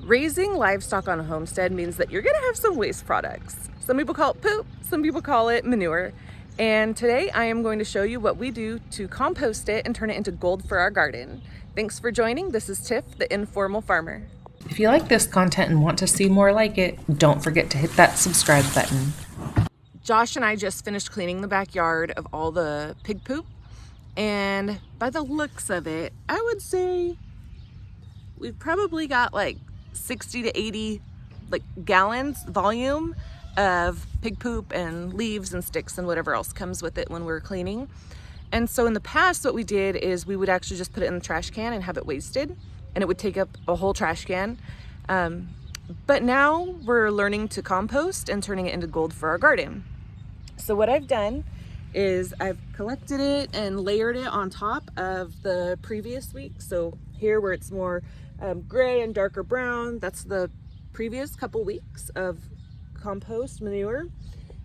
Raising livestock on a homestead means that you're gonna have some waste products. Some people call it poop, some people call it manure. And today I am going to show you what we do to compost it and turn it into gold for our garden. Thanks for joining. This is Tiff, the Informal Farmer. If you like this content and want to see more like it, don't forget to hit that subscribe button. Josh and I just finished cleaning the backyard of all the pig poop. And by the looks of it, I would say we've probably got like 60 to 80 gallons volume of pig poop and leaves and sticks and whatever else comes with it when we're cleaning. And so in the past, what we did is we would actually just put it in the trash can and have it wasted, and it would take up a whole trash can. But now we're learning to compost and turning it into gold for our garden. So what I've done is I've collected it and layered it on top of the previous week. So here where it's more gray and darker brown, that's the previous couple weeks of compost manure.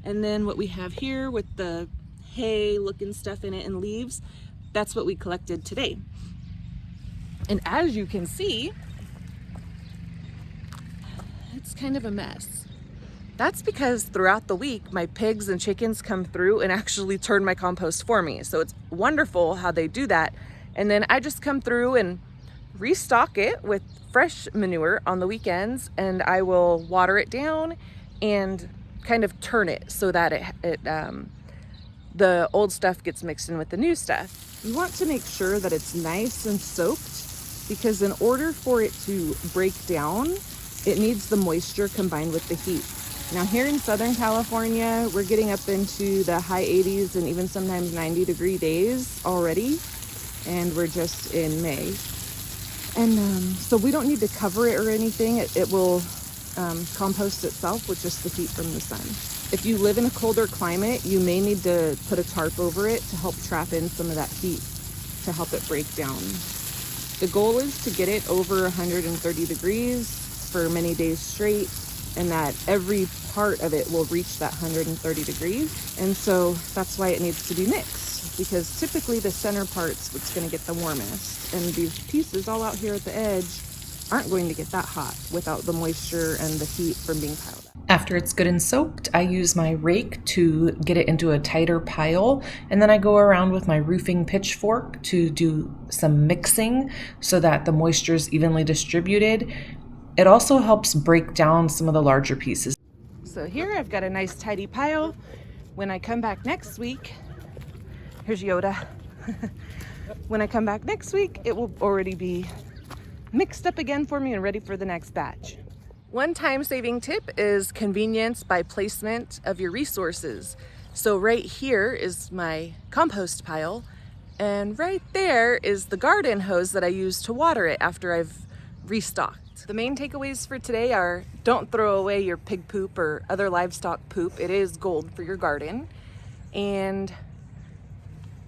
And then what we have here with the hay looking stuff in it and leaves, that's what we collected today. And as you can see, it's kind of a mess. That's because throughout the week, my pigs and chickens come through and actually turn my compost for me. So it's wonderful how they do that. And then I just come through and restock it with fresh manure on the weekends, and I will water it down and kind of turn it so that the old stuff gets mixed in with the new stuff. You want to make sure that it's nice and soaked, because in order for it to break down, it needs the moisture combined with the heat. Now here in Southern California, we're getting up into the high 80s and even sometimes 90-degree days already, and we're just in May. And so we don't need to cover it or anything. It will compost itself with just the heat from the sun. If you live in a colder climate, you may need to put a tarp over it to help trap in some of that heat to help it break down. The goal is to get it over 130 degrees for many days straight, and that every part of it will reach that 130 degrees. And so that's why it needs to be mixed, because typically the center part's what's going to get the warmest, and these pieces all out here at the edge aren't going to get that hot without the moisture and the heat from being piled up. After it's good and soaked, I use my rake to get it into a tighter pile, and then I go around with my roofing pitchfork to do some mixing so that the moisture is evenly distributed. It also helps break down some of the larger pieces. So here I've got a nice tidy pile. When I come back next week, here's Yoda. When I come back next week, it will already be mixed up again for me and ready for the next batch. One time-saving tip is convenience by placement of your resources. So right here is my compost pile, and right there is the garden hose that I use to water it after I've restocked. The main takeaways for today are: don't throw away your pig poop or other livestock poop. It is gold for your garden. And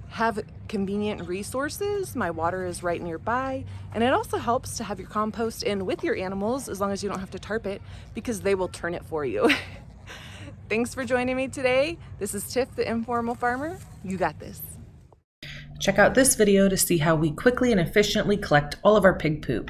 have convenient resources. My water is right nearby, and it also helps to have your compost in with your animals, as long as you don't have to tarp it, because they will turn it for you. Thanks for joining me today. This is Tiff, the Informal Farmer. You got this. Check out this video to see how we quickly and efficiently collect all of our pig poop.